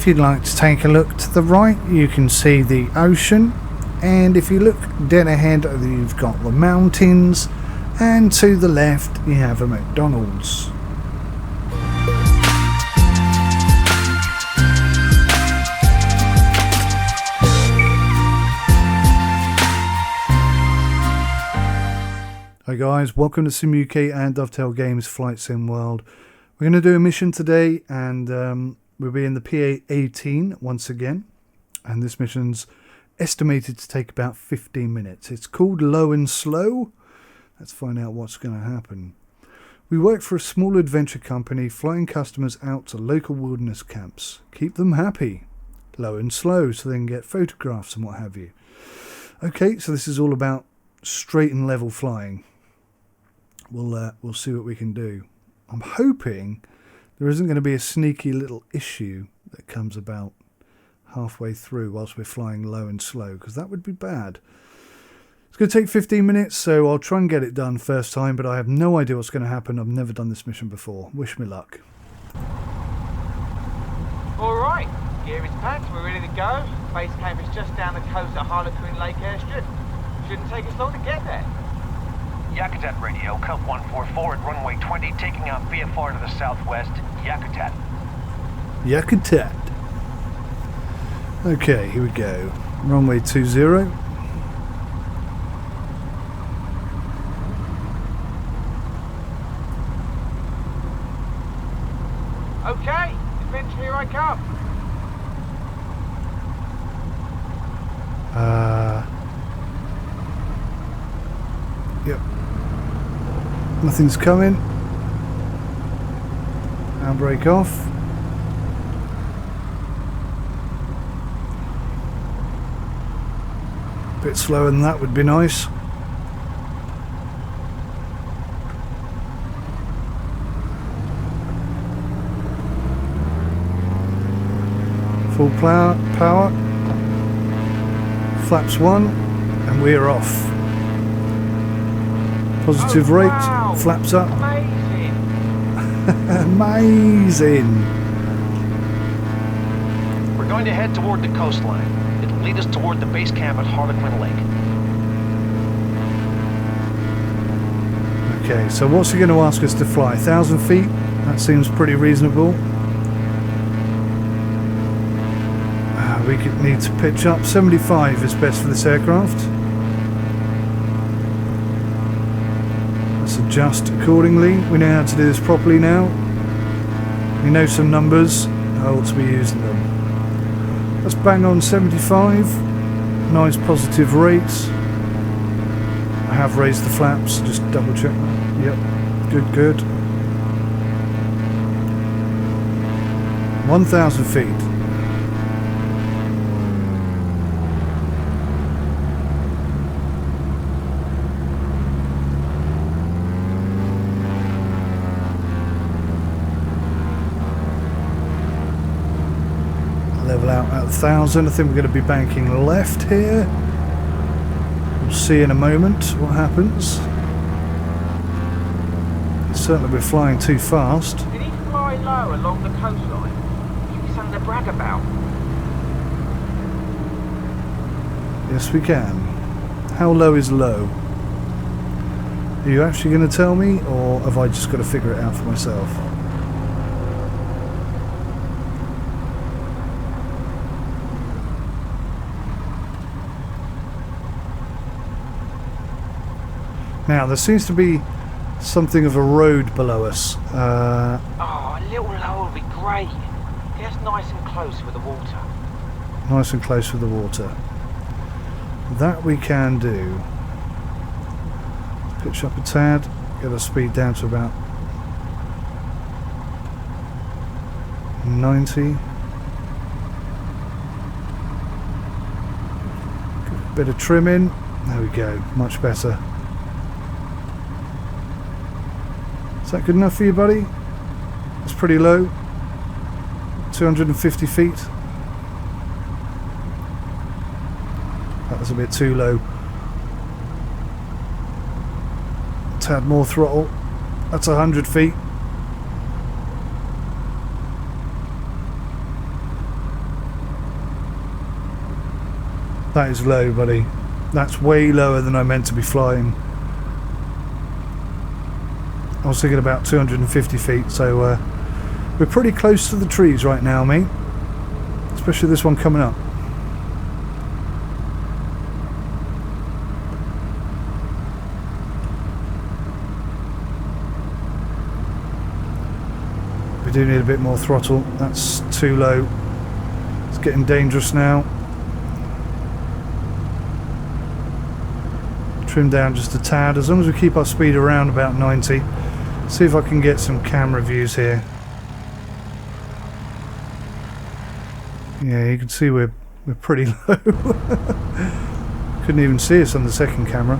If you'd like to take a look to the right, you can see the ocean, and if you look dead ahead, you've got the mountains, and to the left you have a McDonald's. Hi guys, welcome to Sim UK and Dovetail Games Flight Sim World. We're going to do a mission today, and we'll be in the PA-18 once again, and this mission's estimated to take about 15 minutes. It's called Low and Slow. Let's find out what's going to happen. We work for a small adventure company flying customers out to local wilderness camps. Keep them happy. Low and slow so they can get photographs and what have you. Okay, so this is all about straight and level flying. We'll see what we can do. I'm hoping there isn't going to be a sneaky little issue that comes about halfway through whilst we're flying low and slow, because that would be bad. It's going to take 15 minutes, so I'll try and get it done first time, but I have no idea what's going to happen. I've never done this mission before. Wish me luck. Alright, gear is packed, we're ready to go. Base camp is just down the coast at Harlequin Lake airstrip. Shouldn't take us long to get there. Yakutat radio, Cub 144 at runway 20, taking out VFR to the southwest. Yakutat. Yakutat. Okay, here we go. Runway 20. Okay, adventure, here I come. Yep. Nothing's coming. Handbrake off. A bit slower than that would be nice. Full power. Flaps 1, and we're off. Positive rate, wow. flaps up. Amazing. Amazing. We're going to head toward the coastline. It'll lead us toward the base camp at Harlequin Lake. Okay, so what's he going to ask us to fly? 1,000 feet? That seems pretty reasonable. We could need to pitch up. 75 is best for this aircraft. Let's adjust accordingly. We know how to do this properly now. We know some numbers. I ought to be using them. Let's bang on 75. Nice positive rates. I have raised the flaps. Just double check that. Yep. Good. 1,000 feet. Level out at 1,000. I think we're going to be banking left here. We'll see in a moment what happens. Certainly we're flying too fast. Did he fly low along the coastline? Should be something to brag about. Yes, we can. How low is low? Are you actually going to tell me, or have I just got to figure it out for myself? Now, there seems to be something of a road below us. Oh, a little lower would be great. Get us nice and close with the water. Nice and close with the water. That we can do. Pitch up a tad, get our speed down to about 90. Bit of trim in. There we go, much better. Is that good enough for you, buddy? It's pretty low. 250 feet. That was a bit too low. A tad more throttle. That's 100 feet. That is low, buddy. That's way lower than I meant to be flying. I was thinking about 250 feet, so we're pretty close to the trees right now, mate. Especially this one coming up. We do need a bit more throttle. That's too low. It's getting dangerous now. Trim down just a tad, as long as we keep our speed around about 90. See if I can get some camera views here. Yeah, you can see we're pretty low. Couldn't even see us on the second camera.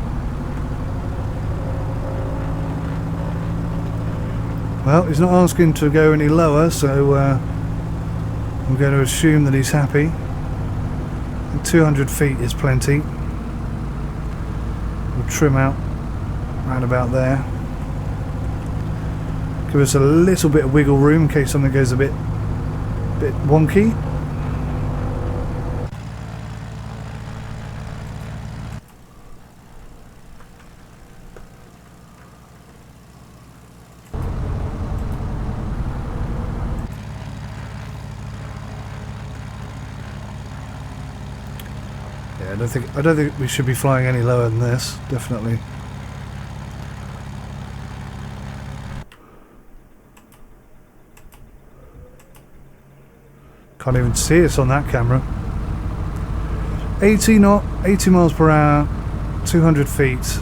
Well, he's not asking to go any lower, so I'm going to assume that he's happy. And 200 feet is plenty. We'll trim out round about there. Give us a little bit of wiggle room in case something goes a bit wonky. I don't think we should be flying any lower than this, definitely. Can't even see us on that camera. 80 miles per hour, 200 feet.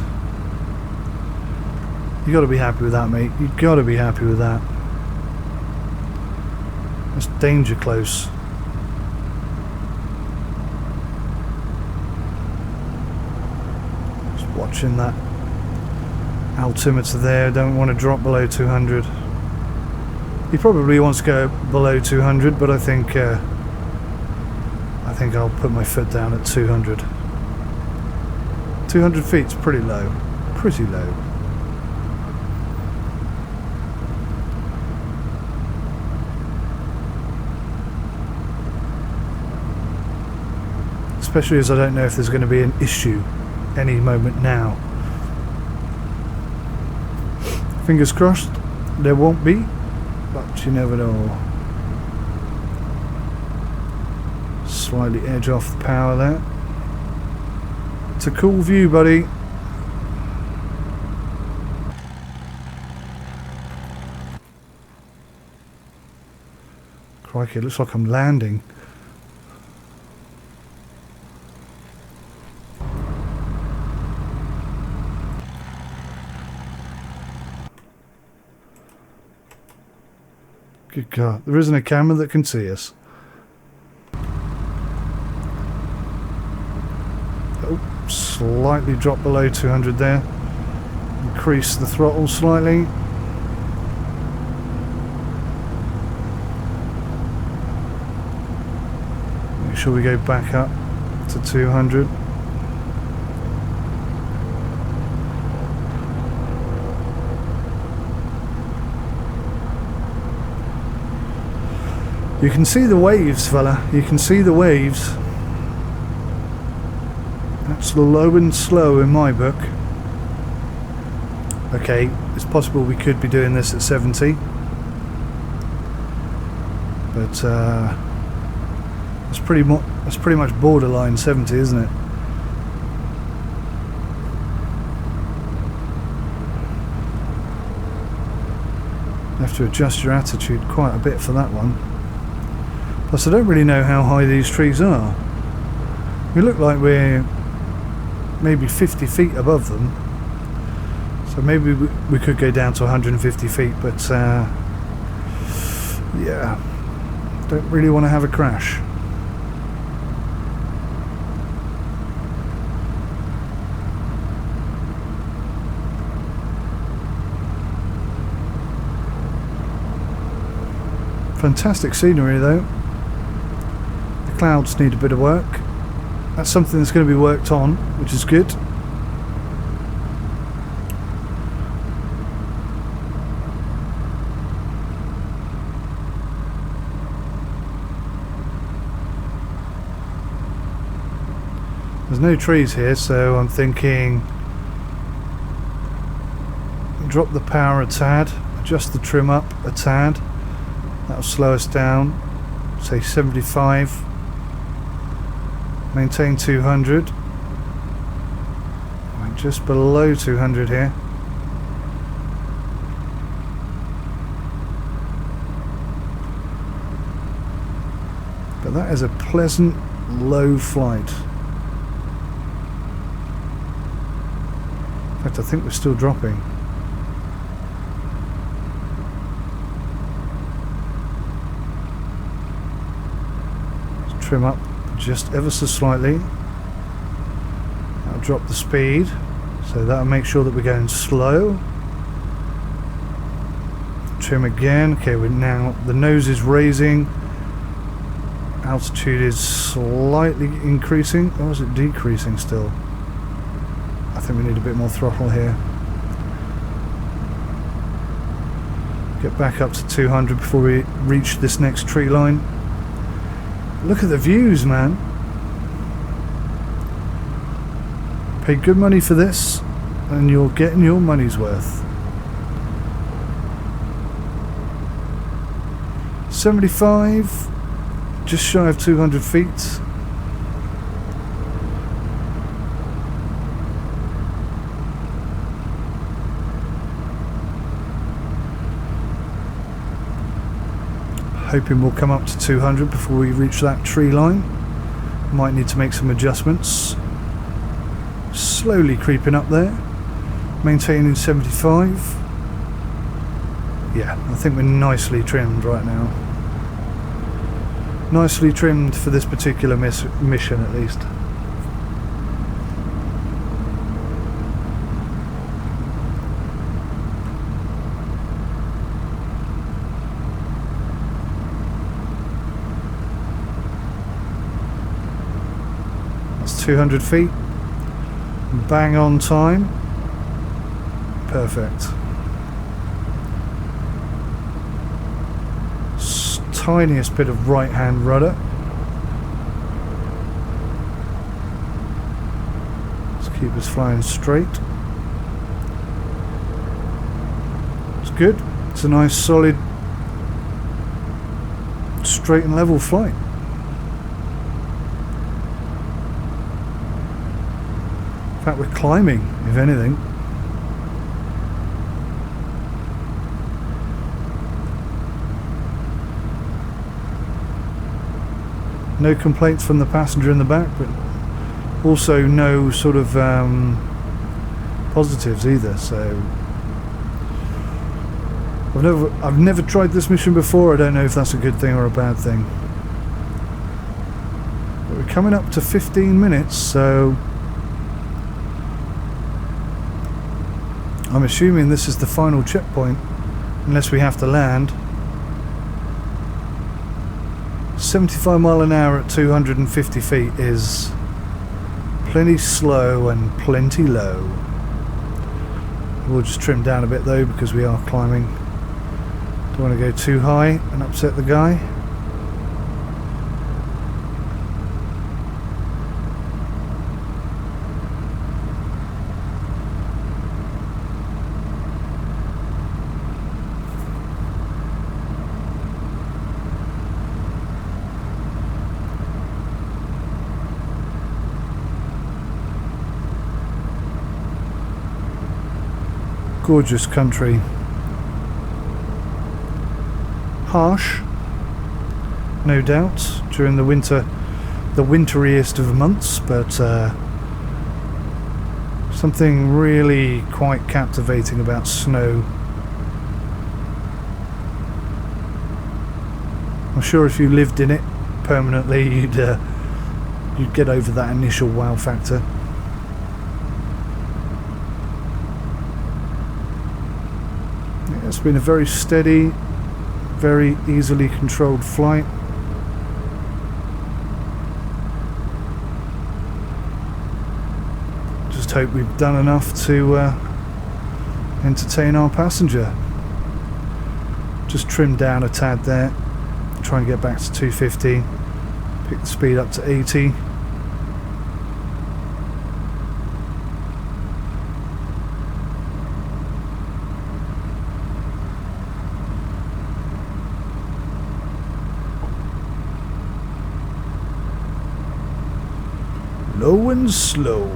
You got to be happy with that, mate. You got to be happy with that. That's danger close. Watching that altimeter there, don't want to drop below 200. He probably wants to go below 200, but I think I'll put my foot down at 200. 200 feet's pretty low, pretty low. Especially as I don't know if there's going to be an issue any moment now. Fingers crossed there won't be, but you never know. Slightly edge off the power there. It's a cool view, buddy. Crikey, it looks like I'm landing. Good God, there isn't a camera that can see us. Oh, slightly drop below 200 there. Increase the throttle slightly. Make sure we go back up to 200. You can see the waves, fella. You can see the waves. That's low and slow in my book. Okay, it's possible we could be doing this at 70. But that's pretty much borderline 70, isn't it? You have to adjust your attitude quite a bit for that one. Plus, I don't really know how high these trees are. We look like we're maybe 50 feet above them. So maybe we could go down to 150 feet, but yeah, don't really want to have a crash. Fantastic scenery though. Clouds need a bit of work. That's something that's going to be worked on, which is good. There's no trees here, so I'm thinking drop the power a tad, adjust the trim up a tad. That'll slow us down, say 75. Maintain 200. We're just below 200 here. But that is a pleasant low flight. In fact, I think we're still dropping. Let's trim up just ever so slightly. That'll drop the speed, so that'll make sure that we're going slow. Trim again. Okay, we're now, the nose is raising. Altitude is slightly increasing, or is it decreasing still? I think we need a bit more throttle here. Get back up to 200 before we reach this next tree line. Look at the views, man. Paid good money for this, and you're getting your money's worth. 75. Just shy of 200 feet. Hoping we'll come up to 200 before we reach that tree line. Might need to make some adjustments. Slowly creeping up there. Maintaining 75. Yeah, I think we're nicely trimmed right now. Nicely trimmed for this particular mission, at least. That's 200 feet. Bang on time. Perfect. Tiniest bit of right hand rudder. Let's keep us flying straight. It's good. It's a nice solid straight and level flight. In fact, we're climbing, if anything. No complaints from the passenger in the back, but also no sort of positives either. So I've never tried this mission before. I don't know if that's a good thing or a bad thing. But we're coming up to 15 minutes, so I'm assuming this is the final checkpoint, unless we have to land. 75 mile an hour at 250 feet is plenty slow and plenty low. We'll just trim down a bit though, because we are climbing. Don't want to go too high and upset the guy. Gorgeous country. Harsh, no doubt, during the winter, the winteriest of months, but something really quite captivating about snow. I'm sure if you lived in it permanently, you'd get over that initial wow factor. It's been a very steady, very easily controlled flight. Just hope we've done enough to entertain our passenger. Just trim down a tad there, try and get back to 250, pick the speed up to 80. Low and slow.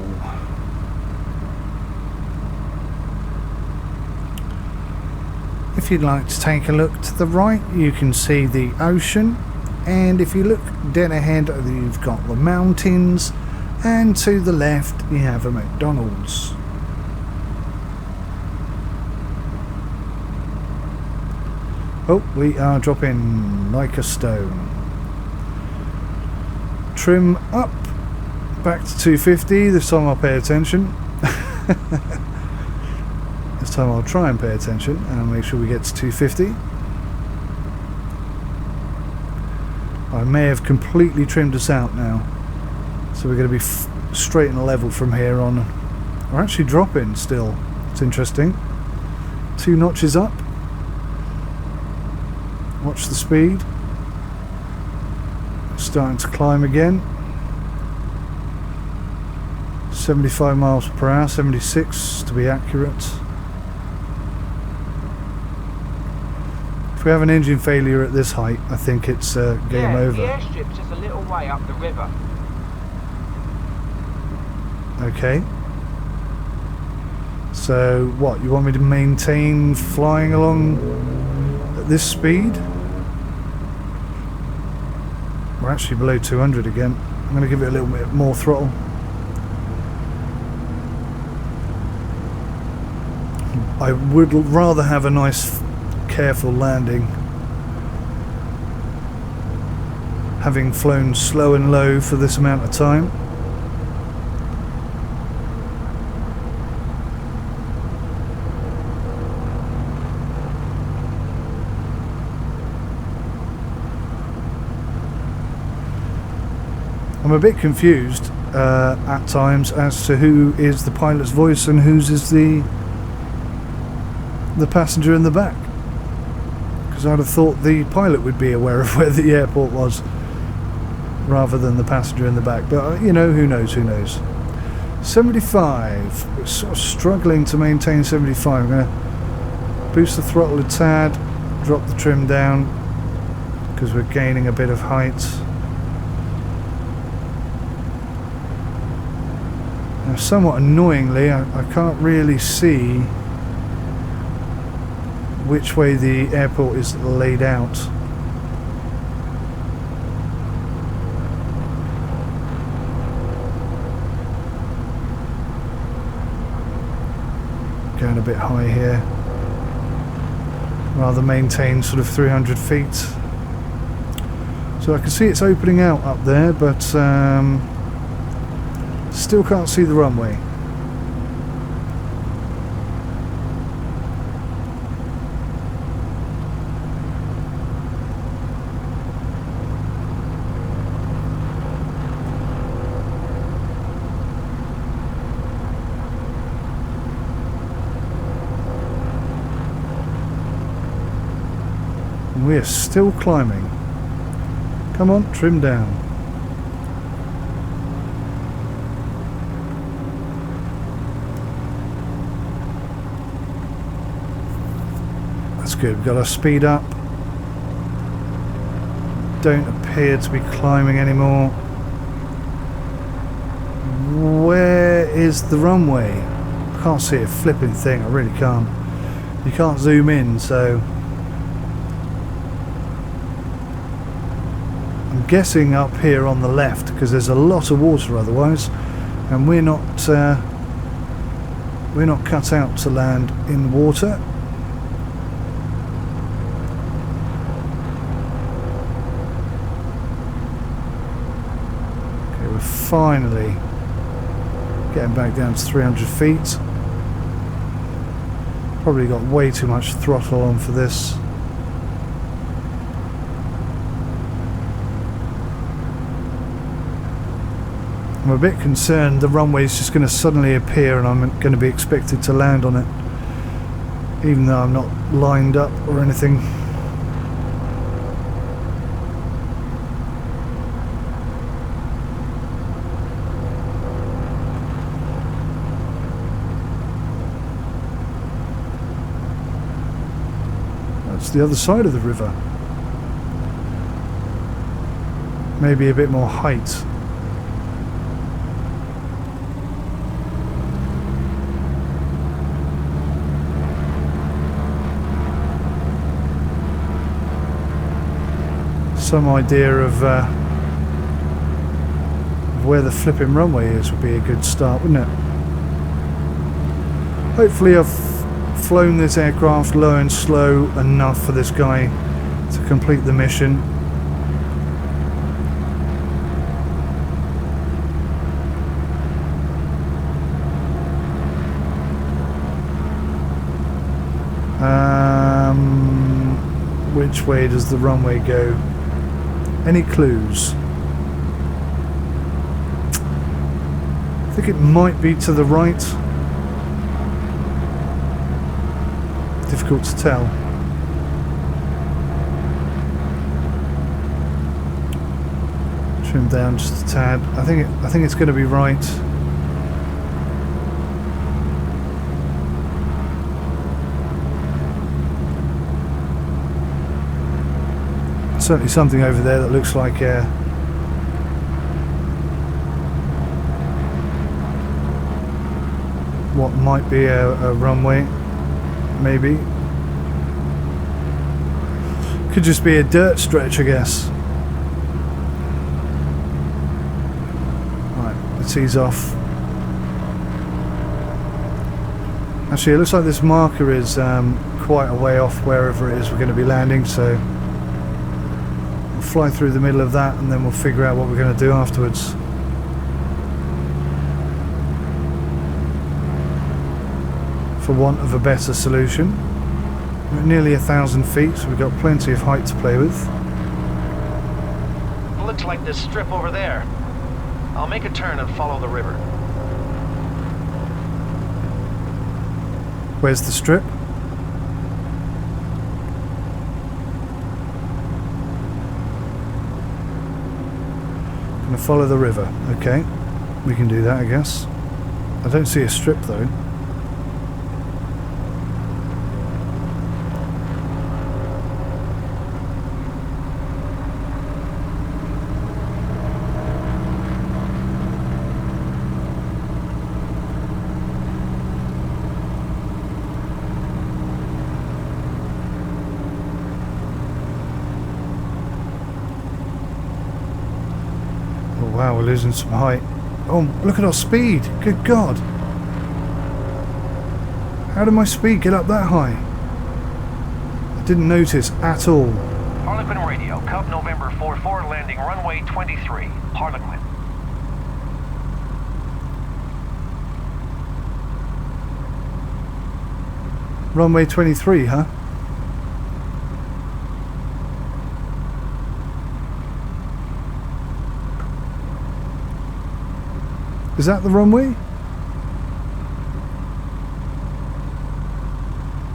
If you'd like to take a look to the right, you can see the ocean, and if you look dead ahead, you've got the mountains, and to the left you have a McDonald's. Oh, we are dropping like a stone. Trim up, back to 250. This time I'll pay attention. This time I'll try and pay attention and make sure we get to 250. I may have completely trimmed us out now, so we're going to be straight and level from here on. We're actually dropping still. It's interesting. 2 notches up. Watch the speed. Starting to climb again. 75 miles per hour, 76 to be accurate. If we have an engine failure at this height, I think it's game over. The airstrip's just a little way up the river. Okay. So what, you want me to maintain flying along at this speed? We're actually below 200 again. I'm going to give it a little bit more throttle. I would rather have a nice careful landing, having flown slow and low for this amount of time. I'm a bit confused at times as to who is the pilot's voice and whose is the passenger in the back, because I'd have thought the pilot would be aware of where the airport was rather than the passenger in the back, but you know, who knows. 75, we're sort of struggling to maintain 75. I'm going to boost the throttle a tad, drop the trim down because we're gaining a bit of height. Now, somewhat annoyingly, I can't really see which way the airport is laid out. Going a bit high here. Rather maintain sort of 300 feet. So I can see it's opening out up there, but still can't see the runway. We're still climbing. Come on, trim down. That's good. We've got our speed up. Don't appear to be climbing anymore. Where is the runway? I can't see a flipping thing. I really can't. You can't zoom in, so I'm guessing up here on the left, because there's a lot of water otherwise, and we're not cut out to land in water. Okay, we're finally getting back down to 300 feet. Probably got way too much throttle on for this. I'm a bit concerned the runway is just going to suddenly appear and I'm going to be expected to land on it, even though I'm not lined up or anything. That's the other side of the river. Maybe a bit more height. some idea of where the flipping runway is would be a good start, wouldn't it? Hopefully I've flown this aircraft low and slow enough for this guy to complete the mission. Which way does the runway go? Any clues? I think it might be to the right. Difficult to tell. Trim down just a tad. I think it's going to be right. Certainly something over there that looks like what might be a runway, maybe. Could just be a dirt stretch, I guess. Right, let's ease off. Actually, it looks like this marker is quite a way off wherever it is we're going to be landing, so we'll fly through the middle of that and then we'll figure out what we're going to do afterwards. For want of a better solution. We're at nearly 1,000 feet, so we've got plenty of height to play with. Looks like this strip over there. I'll make a turn and follow the river. Where's the strip? Gonna follow the river. Okay, we can do that, I guess. I don't see a strip though. Wow, we're losing some height. Oh, look at our speed. Good God. How did my speed get up that high? I didn't notice at all. Harlequin Radio, Cub November 4-4, landing runway 23, Harlequin. Runway 23, huh? Is that the runway?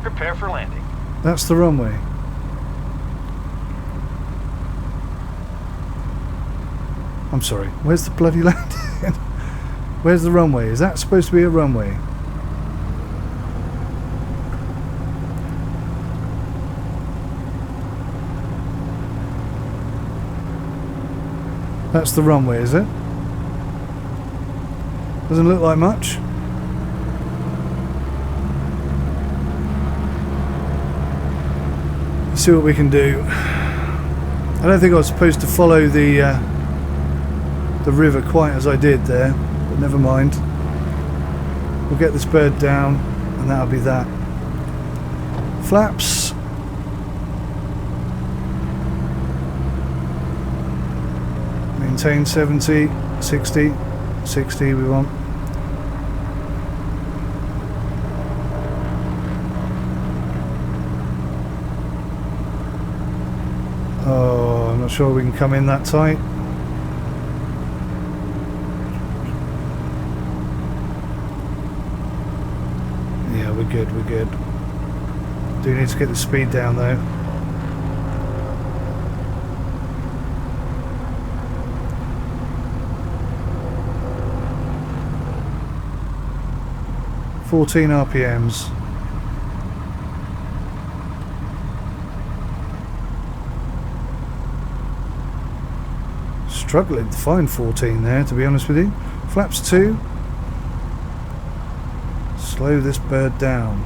Prepare for landing. That's the runway. I'm sorry, where's the bloody landing? Where's the runway? Is that supposed to be a runway? That's the runway, is it? Doesn't look like much. Let's see what we can do. I don't think I was supposed to follow the river quite as I did there, but never mind. We'll get this bird down and that'll be that. Flaps. Maintain 70, 60. 60 we want. Oh, I'm not sure we can come in that tight. Yeah, we're good, we're good. Do need to get the speed down though. .14 RPMs. Struggling to find 14 there, to be honest with you. Flaps 2. Slow this bird down.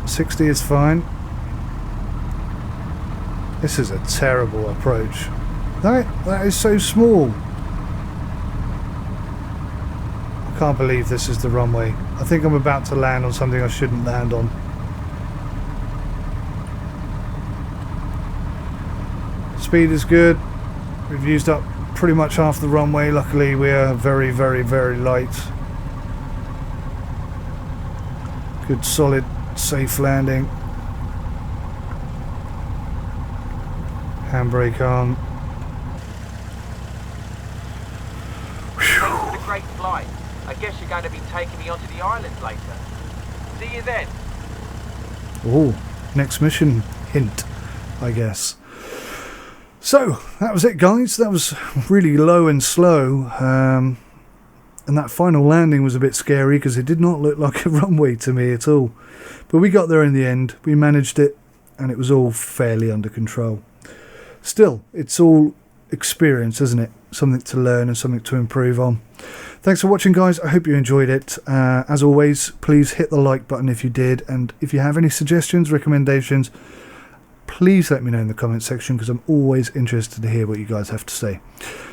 60 is fine. This is a terrible approach. That is so small. I can't believe this is the runway. I think I'm about to land on something I shouldn't land on. Speed is good. We've used up pretty much half the runway. Luckily we are very, very, very light. Good, solid, safe landing. Handbrake on. Thanks for the great flight. I guess you're going to be taking me onto the island later. See you then. Oh, next mission hint, I guess. So, that was it, guys. That was really low and slow. And that final landing was a bit scary because it did not look like a runway to me at all. But we got there in the end. We managed it, and it was all fairly under control. Still, it's all experience, isn't it? Something to learn and something to improve on. Thanks for watching, guys. I hope you enjoyed it. As always, please hit the like button if you did. And if you have any suggestions, recommendations, please let me know in the comment section because I'm always interested to hear what you guys have to say.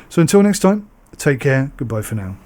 So until next time, take care. Goodbye for now.